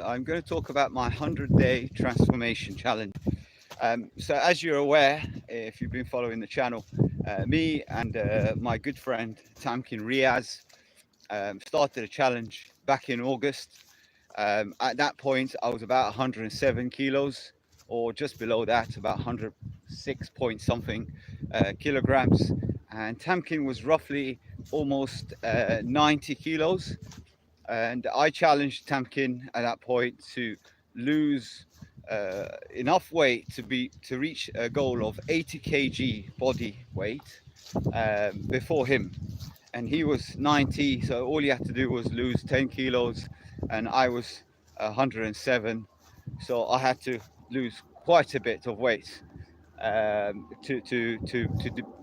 I'm going to talk about my 100-day transformation challenge. So as you're aware, if you've been following the channel, me and my good friend Tamkin Riaz started a challenge back in August. At that point, I was about 107 kilos, or just below that, about 106 point something kilograms. And Tamkin was roughly almost 90 kilos. And I challenged Tamkin at that point to lose enough weight to reach a goal of 80 kg body weight before him. And he was 90, so all he had to do was lose 10 kilos, and I was 107, so I had to lose quite a bit of weight to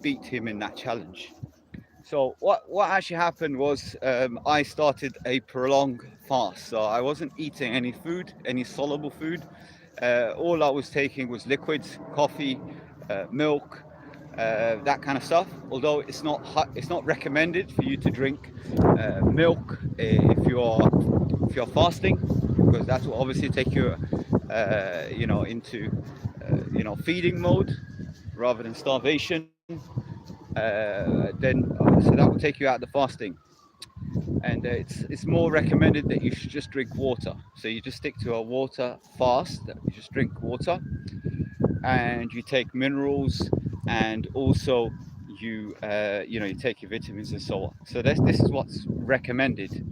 beat him in that challenge. So what actually happened was I started a prolonged fast. So I wasn't eating any food, any soluble food. All I was taking was liquids, coffee, milk, that kind of stuff. Although it's not recommended for you to drink milk if you're fasting, because that will obviously take you into feeding mode rather than starvation. So that will take you out of the fasting, and it's more recommended that you should just drink water. So you just stick to a water fast. You just drink water, and you take minerals, and also you take your vitamins and so on. So this is what's recommended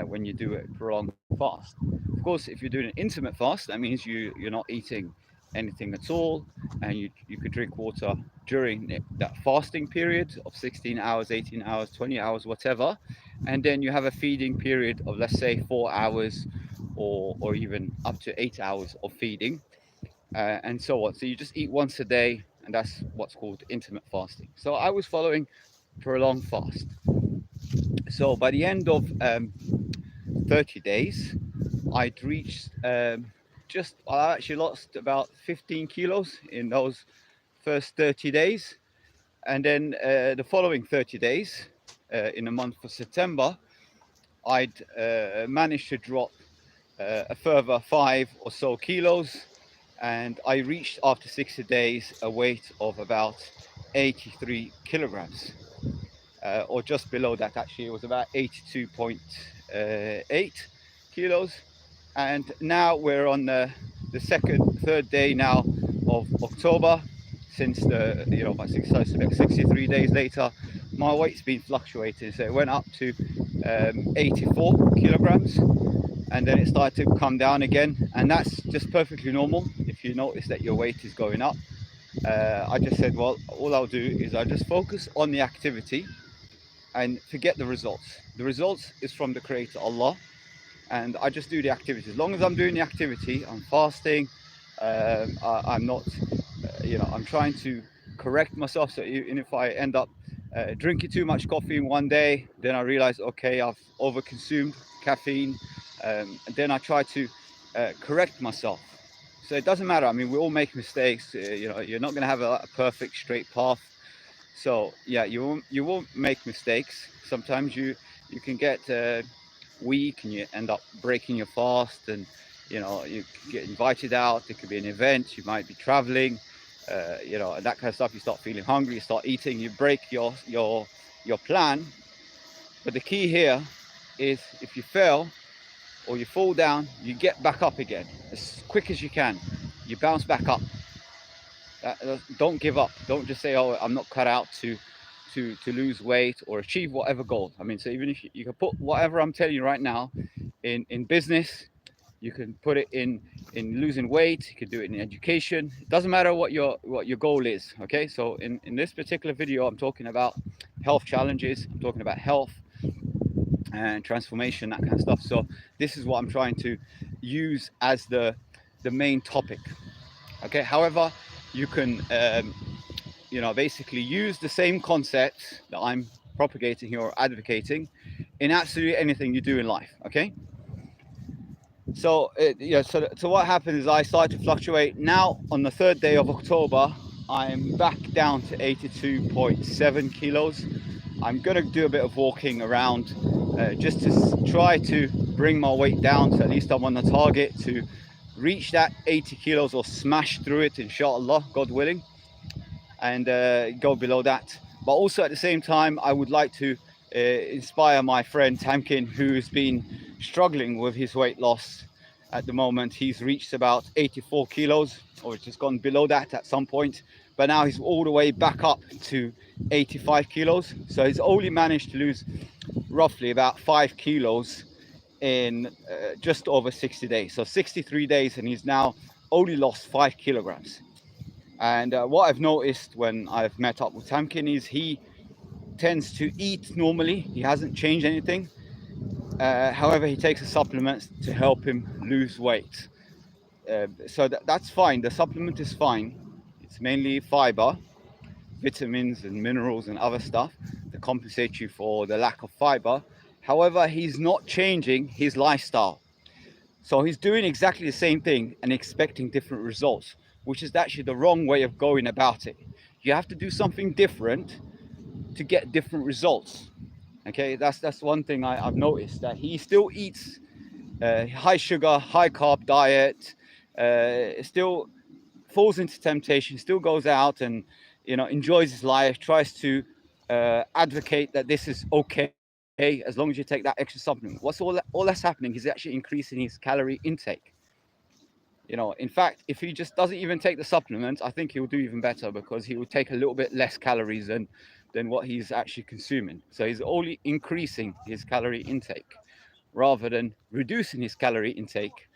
when you do a prolonged fast. Of course, if you're doing an intermittent fast, that means you're not eating anything at all, and you could drink water during that fasting period of 16 hours, 18 hours, 20 hours, whatever, and then you have a feeding period of, let's say, 4 hours or even up to 8 hours of feeding, and so on. So you just eat once a day, and that's what's called intermittent fasting. So I was following prolonged fast. So by the end of 30 days, I'd reached I actually lost about 15 kilos in those first 30 days. And then the following 30 days, in the month of September, I'd managed to drop a further 5 or so kilos. And I reached, after 60 days, a weight of about 83 kilograms. Or just below that, actually. It was about 82.8 kilos. And now we're on the third day now of October. Since about 63 days later, my weight's been fluctuating. So it went up to 84 kilograms, and then it started to come down again. And that's just perfectly normal if you notice that your weight is going up. I just said, well, all I'll do is I just focus on the activity and forget the results. The results is from the Creator, Allah. And I just do the activity. As long as I'm doing the activity, I'm fasting. I'm not, I'm trying to correct myself. So even if I end up drinking too much coffee in one day, then I realize, okay, I've overconsumed caffeine. And then I try to correct myself. So it doesn't matter. I mean, we all make mistakes. You're not going to have a perfect straight path. So yeah, you won't make mistakes. Sometimes you can get weak, and you end up breaking your fast, and you get invited out. It could be an event, you might be traveling, and that kind of stuff. You start feeling hungry, you start eating, you break your plan. But the key here is, if you fail or you fall down, you get back up again as quick as you can. You bounce back up. Don't give up. Don't just say, oh, I'm not cut out to lose weight or achieve whatever goal. I mean, so even if you can put whatever I'm telling you right now in business, you can put it in losing weight, you can do it in education. It doesn't matter what your goal is. Okay, so in this particular video, I'm talking about health challenges, I'm talking about health and transformation, that kind of stuff. So this is what I'm trying to use as the main topic. Okay, however, you can basically use the same concepts that I'm propagating here or advocating in absolutely anything you do in life. Okay, so so what happened is I started to fluctuate. Now on the third day of October, I'm back down to 82.7 kilos. I'm gonna do a bit of walking around just to try to bring my weight down, so at least I'm on the target to reach that 80 kilos or smash through it, inshallah, God willing, and go below that. But also at the same time, I would like to inspire my friend Tamkin, who's been struggling with his weight loss at the moment. He's reached about 84 kilos, or just gone below that at some point, but now he's all the way back up to 85 kilos. So he's only managed to lose roughly about 5 kilos in just over 60 days. So 63 days, and he's now only lost 5 kilograms. And what I've noticed when I've met up with Tamkin is he tends to eat normally. He hasn't changed anything. However, he takes a supplement to help him lose weight. So that's fine. The supplement is fine. It's mainly fiber, vitamins and minerals and other stuff to compensate you for the lack of fiber. However, he's not changing his lifestyle. So he's doing exactly the same thing and expecting different results, which is actually the wrong way of going about it. You have to do something different to get different results. Okay, that's one thing I've noticed, that he still eats high sugar, high carb diet, still falls into temptation, still goes out and enjoys his life, tries to advocate that this is okay as long as you take that extra supplement. What's all that's happening is actually increasing his calorie intake. In fact, if he just doesn't even take the supplement, I think he'll do even better, because he will take a little bit less calories than what he's actually consuming. So he's only increasing his calorie intake rather than reducing his calorie intake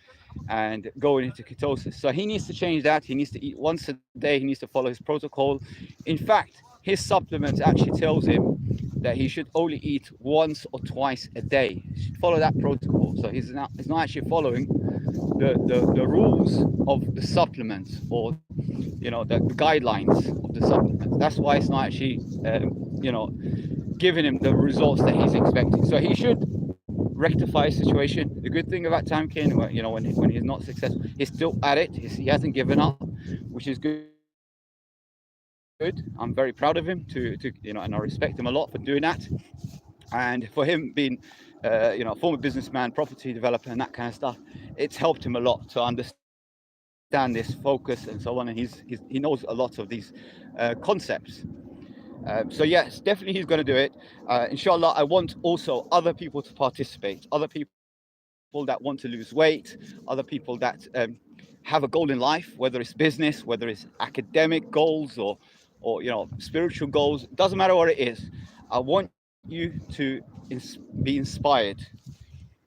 and going into ketosis. So he needs to change that. He needs to eat once a day. He needs to follow his protocol. In fact, his supplement actually tells him that he should only eat once or twice a day. He should follow that protocol. So he's not actually following the rules of the supplement, or the guidelines of the supplement. That's why it's not actually giving him the results that he's expecting. So he should rectify his situation. The good thing about Tamkin, when he's not successful, he's still at it. He hasn't given up, which is good. I'm very proud of him and I respect him a lot for doing that. And for him being a former businessman, property developer, and that kind of stuff, it's helped him a lot to understand this focus and so on. And he knows a lot of these concepts. So yes, definitely he's going to do it. Inshallah, I want also other people to participate, other people that want to lose weight, other people that have a goal in life, whether it's business, whether it's academic goals or spiritual goals. It doesn't matter what it is. I want you to be inspired,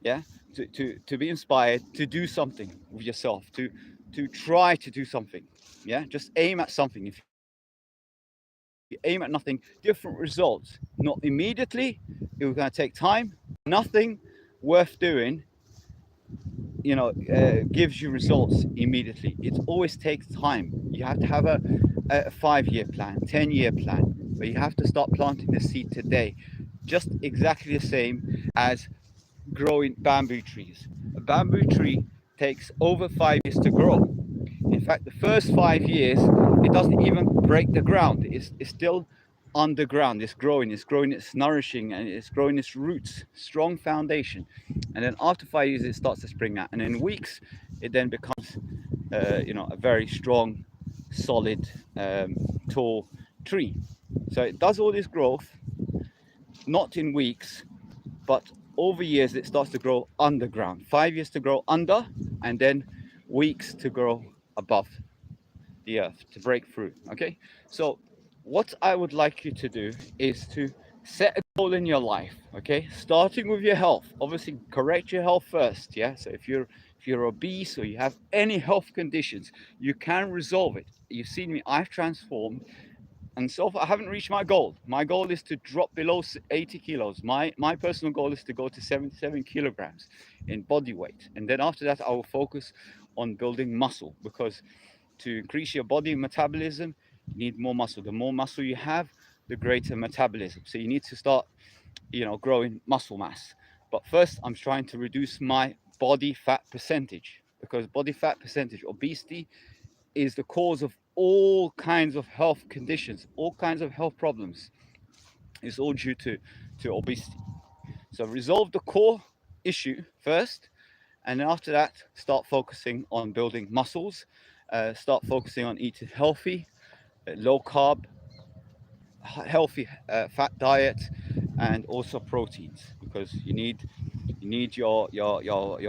to be inspired to do something with yourself, to try to do something, just aim at something. If you aim at nothing, different results, not immediately. It was going to take time. Nothing worth doing gives you results immediately. It always takes time. You have to have a 5-year plan, 10-year plan, but you have to start planting the seed today. Just exactly the same as growing bamboo trees. A bamboo tree takes over 5 years to grow. In fact, the first 5 years, it doesn't even break the ground. It's still underground. It's growing, it's nourishing, and it's growing its roots, strong foundation. And then after 5 years, it starts to spring out. And in weeks, it then becomes, a very strong, solid, tall tree. So it does all this growth, not in weeks, but over years it starts to grow underground. 5 years to grow under, and then weeks to grow above the earth, to break through. Okay, so what I would like you to do is to set a goal in your life. Okay, starting with your health. Obviously, correct your health first. So if you're obese or you have any health conditions, you can resolve it. You've seen me, I've transformed. And so far, I haven't reached my goal. My goal is to drop below 80 kilos. My personal goal is to go to 77 kilograms in body weight. And then after that, I will focus on building muscle, because to increase your body metabolism, you need more muscle. The more muscle you have, the greater metabolism. So you need to start, growing muscle mass. But first, I'm trying to reduce my body fat percentage, because body fat percentage, obesity, is the cause of all kinds of health conditions, all kinds of health problems. It's all due to obesity. So resolve the core, issue first, and then after that, start focusing on building muscles. Start focusing on eating healthy, low carb, healthy fat diet, and also proteins, because you need your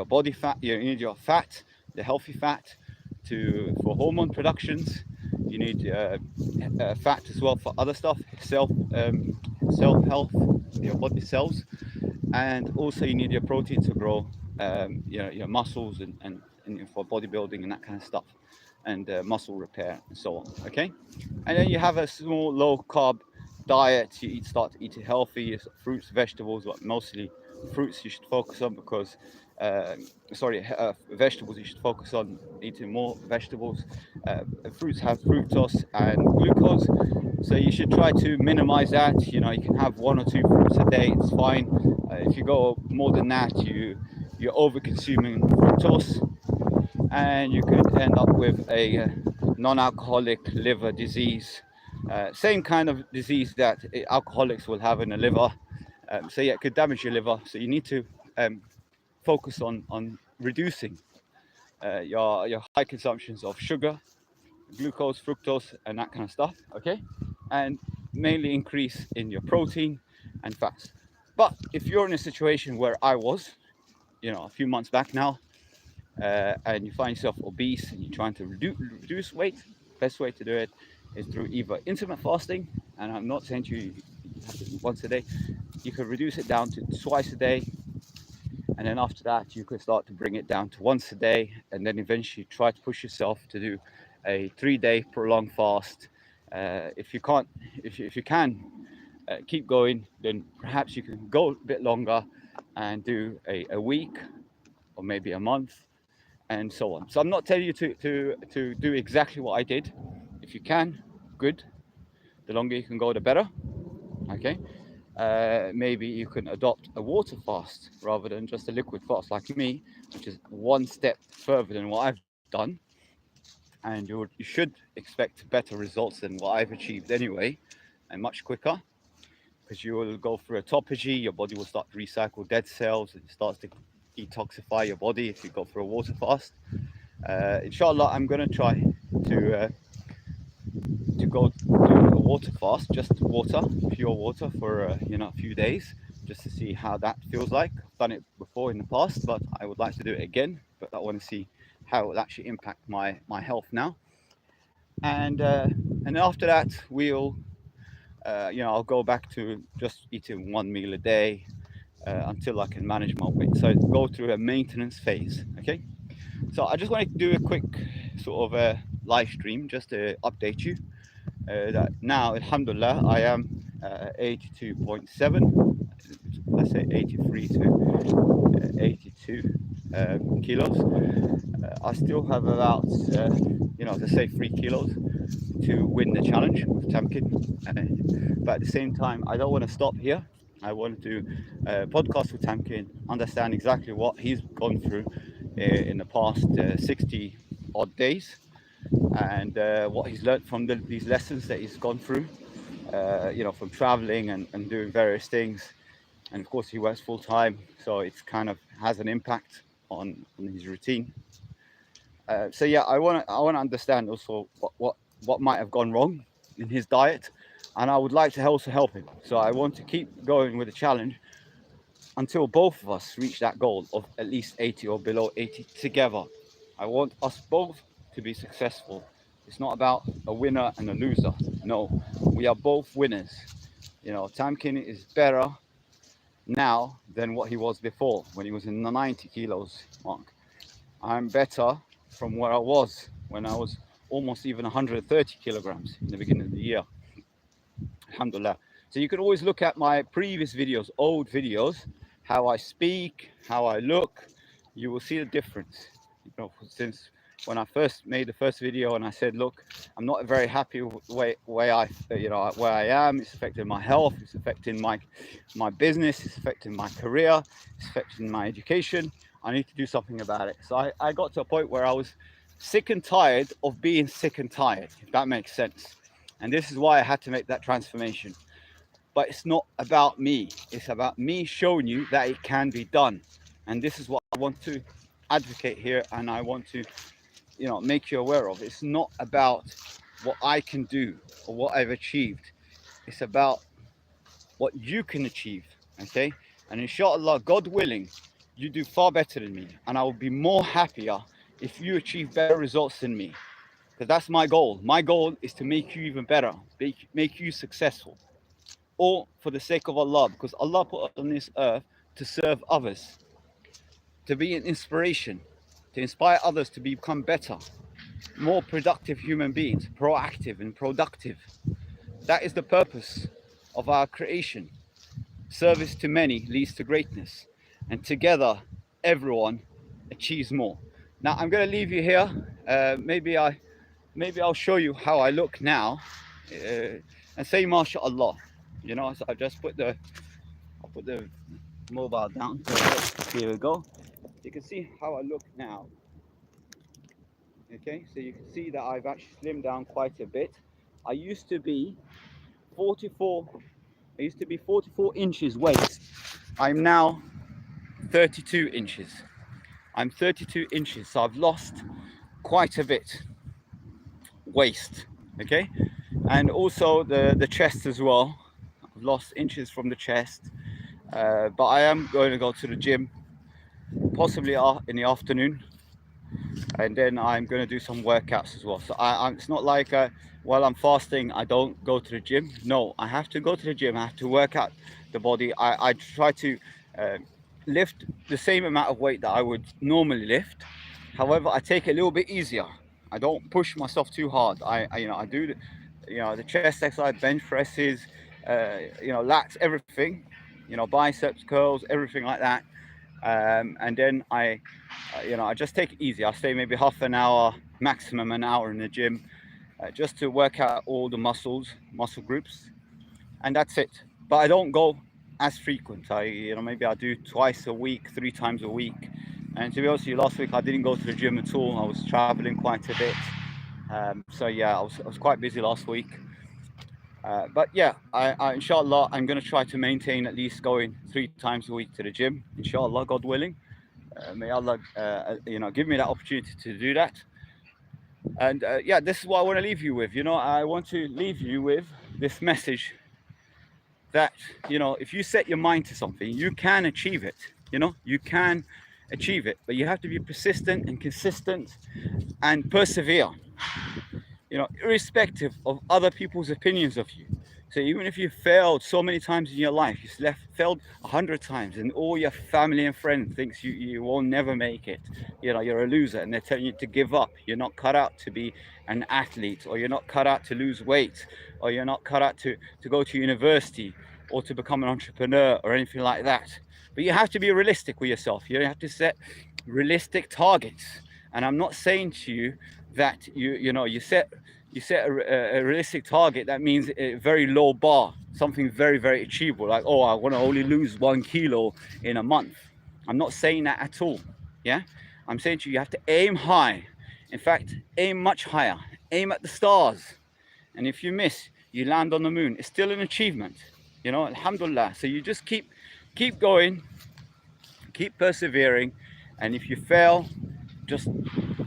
body fat. You need your fat, the healthy fat, for hormone productions. You need fat as well for other stuff, self health, your body cells, and also you need your protein to grow, your muscles and for bodybuilding and that kind of stuff, and muscle repair and so on. Okay, and then you have a small low carb diet. You start to eat healthy, fruits, vegetables, but mostly fruits you should focus on, because vegetables you should focus on eating more vegetables. Fruits have fructose and glucose, so you should try to minimize that. You can have 1 or 2 fruits a day, it's fine. If you go more than that, you're over consuming fructose, and you could end up with a non-alcoholic liver disease, same kind of disease that alcoholics will have in the liver. So yeah, it could damage your liver. So you need to focus on reducing your high consumptions of sugar, glucose, fructose, and that kind of stuff. Okay, and mainly increase in your protein and fats. But if you're in a situation where I was, a few months back now, and you find yourself obese and you're trying to reduce weight, best way to do it is through either intermittent fasting, and I'm not saying to you have to eat once a day. You could reduce it down to twice a day, and then after that you could start to bring it down to once a day, and then eventually try to push yourself to do a 3-day prolonged fast. If you can't, if you can keep going, then perhaps you can go a bit longer and do a week or maybe a month, and so on. So I'm not telling you to do exactly what I did. If you can, good. The longer you can go, the better. Okay. Maybe you can adopt a water fast rather than just a liquid fast like me, which is one step further than what I've done. And you should expect better results than what I've achieved anyway, and much quicker, because you will go through autophagy. Your body will start to recycle dead cells, and it starts to detoxify your body if you go for a water fast. Inshallah, I'm going to try to go do a water fast, just water, pure water, for a few days, just to see how that feels like. I've done it before in the past, but I would like to do it again. But I want to see how it will actually impact my health now. And after that, I'll go back to just eating 1 meal a day until I can manage my weight. So go through a maintenance phase. Okay. So I just wanted to do a quick sort of live stream just to update you that now, alhamdulillah, I am 82.7, let's say 83 to 82 kilos. I still have about, let's say 3 kilos to win the challenge with Tamkin. But at the same time, I don't want to stop here. I want to do a podcast with Tamkin, understand exactly what he's gone through in the past 60 odd days, and what he's learned from these lessons that he's gone through, from traveling and doing various things. And of course, he works full time, so it's kind of has an impact on his routine. So yeah, I want to understand also what might have gone wrong in his diet, and I would like to also help him. So I want to keep going with the challenge until both of us reach that goal of at least 80 or below 80 together. I want us both to be successful. It's not about a winner and a loser. No, we are both winners. Tamkin is better now than what he was before, when he was in the 90 kilos mark. I'm better from where I was when I was almost even 130 kilograms in the beginning of the year. Alhamdulillah. So you can always look at my previous videos, old videos, how I speak, how I look. You will see the difference. Since when I first made the first video and I said, look, I'm not very happy with the way where I am. It's affecting my health. It's affecting my business. It's affecting my career. It's affecting my education. I need to do something about it. So I got to a point where I was sick and tired of being sick and tired, if that makes sense. And this is why I had to make that transformation. But it's not about me. It's about me showing you that it can be done. And this is what I want to advocate here, and I want to, make you aware of. It's not about what I can do or what I've achieved. It's about what you can achieve. Okay. And inshallah, God willing, you do far better than me, and I will be more happier if you achieve better results than me, because that's my goal. My goal is to make you even better, make you successful, all for the sake of Allah, because Allah put us on this earth to serve others, to be an inspiration, to inspire others to become better, more productive human beings, proactive and productive. That is the purpose of our creation. Service to many leads to greatness, and together, everyone achieves more. Now, I'm going to leave you here. Maybe I'll show you how I look now, and say MashaAllah. So I'll put the mobile down. Here we go. You can see how I look now. Okay, so you can see that I've actually slimmed down quite a bit. I used to be 44. I used to be 44 inches waist. I'm now 32 inches. I'm 32 inches, so I've lost quite a bit waist. Okay, and also the chest as well. I've lost inches from the chest, but I am going to go to the gym, possibly in the afternoon, and then I'm going to do some workouts as well. So it's not like while I'm fasting I don't go to the gym. No, I have to go to the gym. I have to work out the body. I try to uh, lift the same amount of weight that I would normally lift. However, I take it a little bit easier. I don't push myself too hard. I do the chest exercise, bench presses, lats, everything, biceps curls, everything like that. And then I just take it easy. I stay maybe half an hour, maximum an hour in the gym, just to work out all the muscle groups, and that's it. But I don't go as frequent. Maybe I do twice a week, 3 times a week. And to be honest with you, last week I didn't go to the gym at all. I was traveling quite a bit. So yeah, I was quite busy last week. But yeah, inshallah, I'm going to try to maintain at least going 3 times a week to the gym, inshallah, God willing. May Allah, give me that opportunity to do that. And yeah, this is what I want to leave you with. I want to leave you with this message that, if you set your mind to something, you can achieve it. You can achieve it, but you have to be persistent and consistent and persevere, irrespective of other people's opinions of you. So even if you failed so many times in your life, failed 100 times, and all your family and friends thinks you will never make it, you're a loser, and they're telling you to give up. You're not cut out to be an athlete, or you're not cut out to lose weight, or you're not cut out to go to university, or to become an entrepreneur, or anything like that. But you have to be realistic with yourself. You have to set realistic targets. And I'm not saying to you that you set a realistic target. That means a very low bar, something very, very achievable, like, oh, I want to only lose 1 kilo in a month. I'm not saying that at all. Yeah, I'm saying to you, you have to aim high. In fact, aim much higher. Aim at the stars, and if you miss, you land on the moon. It's still an achievement, alhamdulillah. So you just keep going, keep persevering, and if you fail, just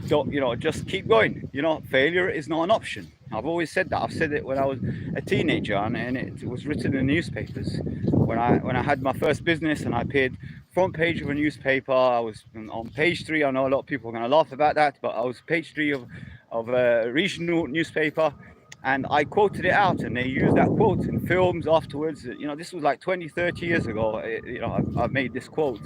don't, just keep going. Failure is not an option. I've always said that. I've said it when I was a teenager, and it was written in the newspapers. When I had my first business and I appeared front page of a newspaper, I was on page 3. I know a lot of people are going to laugh about that, but I was page 3 of a regional newspaper, and I quoted it out, and they used that quote in films afterwards. This was like 20, 30 years ago. I made this quote: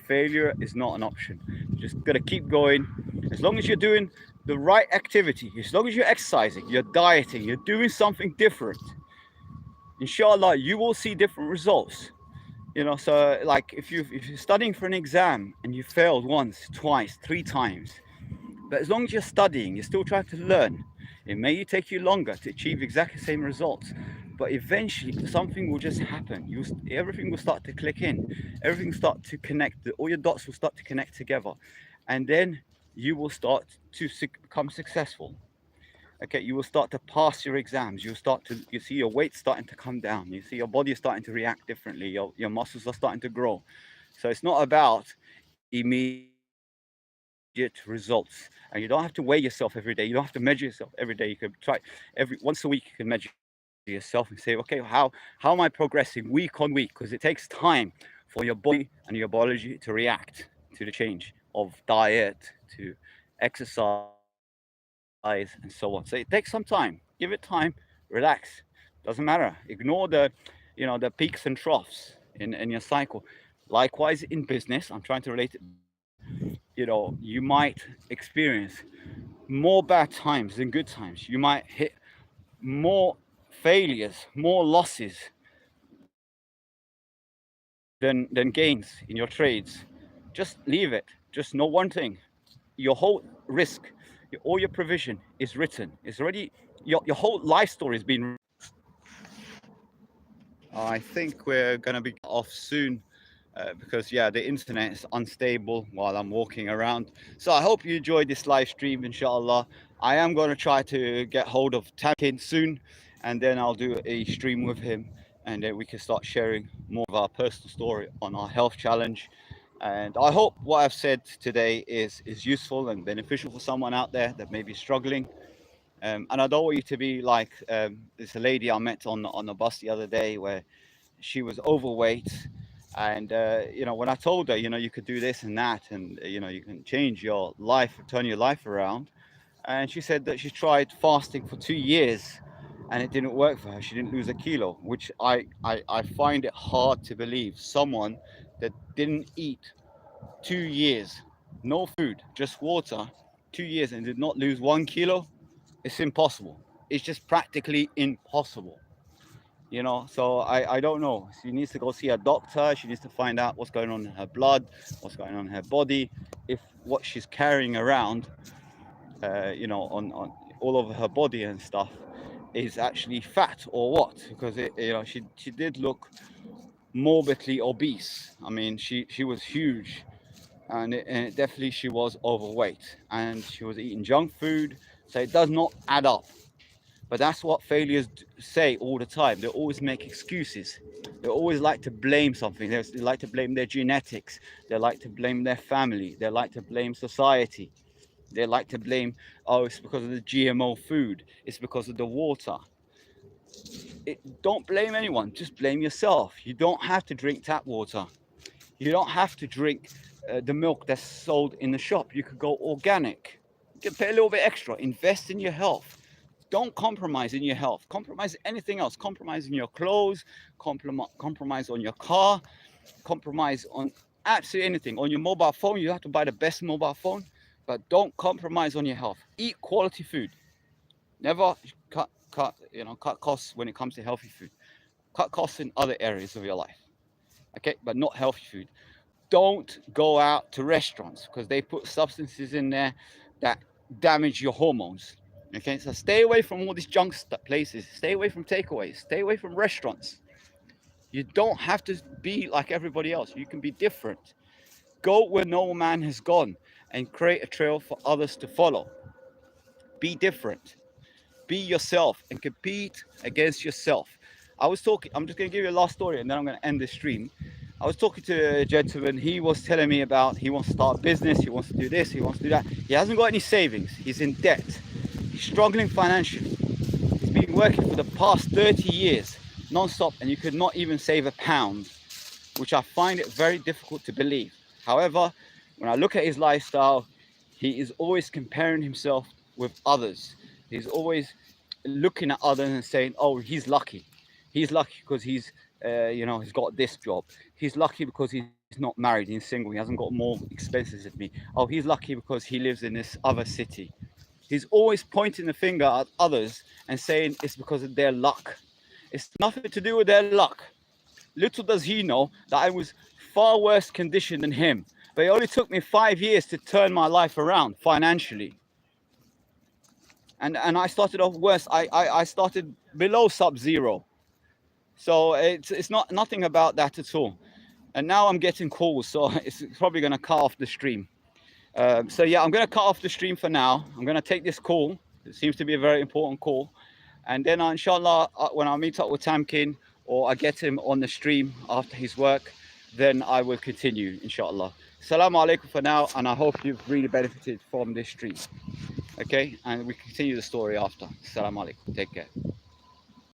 failure is not an option. You just got to keep going. As long as you're doing the right activity, as long as you're exercising, you're dieting, you're doing something different, inshallah, you will see different results. So like if you're studying for an exam and you failed once, twice, 3 times, but as long as you're studying, you're still trying to learn. It may take you longer to achieve exactly the same results, but eventually something will just happen. Everything will start to click in. Everything will start to connect. All your dots will start to connect together, and then you will start to become successful. Okay, you will start to pass your exams. You see your weight starting to come down. You see your body is starting to react differently. Your muscles are starting to grow. So it's not about immediate results. And you don't have to weigh yourself every day. You don't have to measure yourself every day. You can try every once a week. You can measure yourself and say, okay, how am I progressing week on week? Because it takes time for your body and your biology to react to the change of diet, to exercise, and so on. So it takes some time. Give it time. Relax. Doesn't matter. Ignore the peaks and troughs in your cycle. Likewise in business, I'm trying to relate it back. You might experience more bad times than good times. You might hit more failures, more losses than gains in your trades. Just leave it. Just know one thing: your whole risk, all your provision is written. It's already your whole life story has been. I think we're gonna be off soon. Because yeah, the internet is unstable while I'm walking around. So I hope you enjoyed this live stream, inshallah. I am going to try to get hold of Tamkin soon, and then I'll do a stream with him, and then we can start sharing more of our personal story on our health challenge. And I hope what I've said today is useful and beneficial for someone out there that may be struggling. And I don't want you to be like this lady I met on the bus the other day, where she was overweight, and when I told her, you could do this and that, and you can change your life, turn your life around. And she said that she tried fasting for 2 years and it didn't work for her. She didn't lose a kilo, which I find it hard to believe. Someone that didn't eat 2 years, no food, just water, 2 years, and did not lose 1 kilo. It's impossible. It's just practically impossible. So I don't know. She needs to go see a doctor. She needs to find out what's going on in her blood, what's going on in her body, if what she's carrying around, on all over her body and stuff, is actually fat or what. Because she did look morbidly obese. I mean, she was huge, and definitely she was overweight, and she was eating junk food. So it does not add up. But that's what failures say all the time. They always make excuses. They always like to blame something. They like to blame their genetics. They like to blame their family. They like to blame society. They like to blame, oh, it's because of the GMO food. It's because of the water. Don't blame anyone. Just blame yourself. You don't have to drink tap water. You don't have to drink the milk that's sold in the shop. You could go organic. You can pay a little bit extra. Invest in your health. Don't compromise in your health. Compromise anything else. Compromise in your clothes. Compromise on your car. Compromise on absolutely anything. On your mobile phone, you have to buy the best mobile phone, but don't compromise on your health. Eat quality food. Never cut costs when it comes to healthy food. Cut costs in other areas of your life. Okay, but not healthy food. Don't go out to restaurants because they put substances in there that damage your hormones. Okay, so stay away from all these junk places. Stay away from takeaways. Stay away from restaurants. You don't have to be like everybody else. You can be different. Go where no man has gone and create a trail for others to follow. Be different. Be yourself and compete against yourself. I'm just going to give you a last story and then I'm going to end the stream. I was talking to a gentleman. He was telling me about he wants to start a business. He wants to do this. He wants to do that. He hasn't got any savings. He's in debt. He's struggling financially. He's been working for the past 30 years non-stop and you could not even save a pound, which I find it very difficult to believe. However, when I look at his lifestyle, he is always comparing himself with others. He's always looking at others and saying, "Oh, he's lucky. He's lucky because he's got this job. He's lucky because he's not married. He's single. He hasn't got more expenses than me. Oh, he's lucky because he lives in this other city." He's always pointing the finger at others and saying it's because of their luck. It's nothing to do with their luck. Little does he know that I was far worse condition than him. But it only took me 5 years to turn my life around financially. And I started off worse. I started below sub-zero. So it's nothing about that at all. And now I'm getting calls, so it's probably going to cut off the stream. So yeah, I'm going to cut off the stream for now. I'm going to take this call. It seems to be a very important call. And then inshallah, when I meet up with Tamkin or I get him on the stream after his work, then I will continue, inshallah. Assalamu alaikum for now, and I hope you've really benefited from this stream. Okay, and we continue the story after. Assalamu alaikum. Take care.